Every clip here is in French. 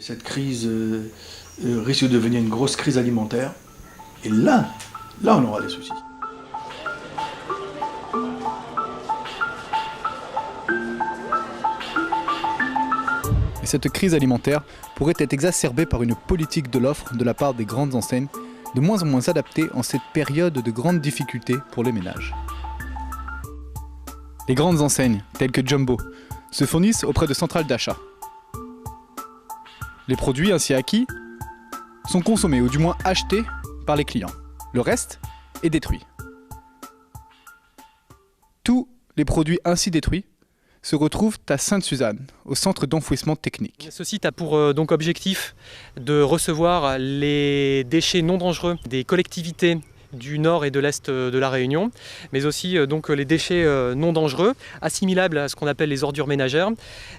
Cette crise risque de devenir une grosse crise alimentaire. Et là, on aura des soucis. Et cette crise alimentaire pourrait être exacerbée par une politique de l'offre de la part des grandes enseignes, de moins en moins adaptée en cette période de grandes difficultés pour les ménages. Les grandes enseignes, telles que Jumbo, se fournissent auprès de centrales d'achat. Les produits ainsi acquis sont consommés ou du moins achetés par les clients. Le reste est détruit. Tous les produits ainsi détruits se retrouvent à Sainte-Suzanne, au centre d'enfouissement technique. Ce site a pour donc objectif de recevoir les déchets non dangereux des collectivités du nord et de l'est de la Réunion, mais aussi donc les déchets non dangereux, assimilables à ce qu'on appelle les ordures ménagères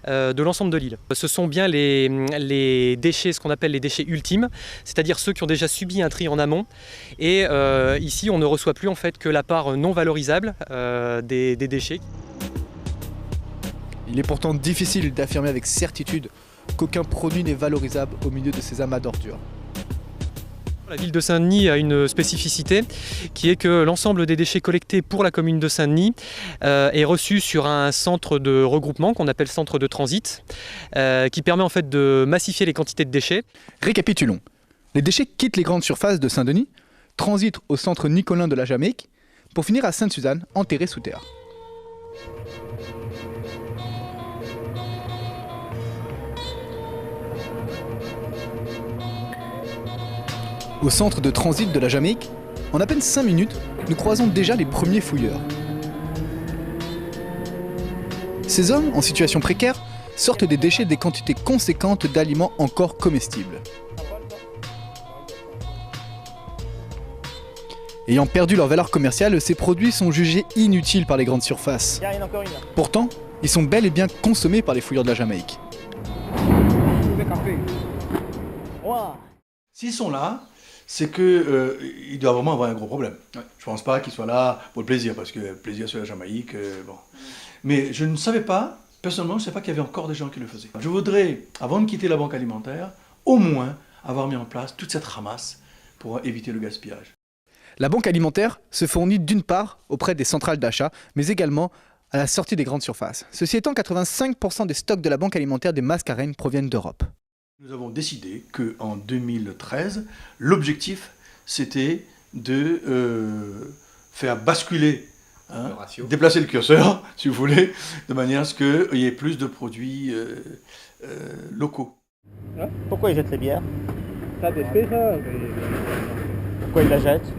de l'ensemble de l'île. Ce sont bien les déchets, ce qu'on appelle les déchets ultimes, c'est-à-dire ceux qui ont déjà subi un tri en amont. Et ici, on ne reçoit plus en fait que la part non valorisable des déchets. Il est pourtant difficile d'affirmer avec certitude qu'aucun produit n'est valorisable au milieu de ces amas d'ordures. La ville de Saint-Denis a une spécificité qui est que l'ensemble des déchets collectés pour la commune de Saint-Denis est reçu sur un centre de regroupement qu'on appelle centre de transit, qui permet en fait de massifier les quantités de déchets. Récapitulons. Les déchets quittent les grandes surfaces de Saint-Denis, transitent au centre Nicolin de la Jamaïque, pour finir à Sainte-Suzanne, enterrés sous terre. Au centre de transit de la Jamaïque, en à peine 5 minutes, nous croisons déjà les premiers fouilleurs. Ces hommes, en situation précaire, sortent des déchets des quantités conséquentes d'aliments encore comestibles. Ayant perdu leur valeur commerciale, ces produits sont jugés inutiles par les grandes surfaces. Pourtant, ils sont bel et bien consommés par les fouilleurs de la Jamaïque. S'ils sont là, c'est qu'il doit vraiment avoir un gros problème. Ouais. Je ne pense pas qu'ils soient là pour le plaisir, parce que le plaisir sur la Jamaïque, bon. Mais je ne savais pas, personnellement, je ne savais pas qu'il y avait encore des gens qui le faisaient. Je voudrais, avant de quitter la banque alimentaire, au moins avoir mis en place toute cette ramasse pour éviter le gaspillage. La banque alimentaire se fournit d'une part auprès des centrales d'achat, mais également à la sortie des grandes surfaces. Ceci étant, 85% des stocks de la banque alimentaire des Mascareignes proviennent d'Europe. Nous avons décidé qu'en 2013, l'objectif, c'était de faire basculer, déplacer le curseur, si vous voulez, de manière à ce qu'il y ait plus de produits locaux. Pourquoi ils jettent les bières? Ça défait ça. Pourquoi ils la jettent?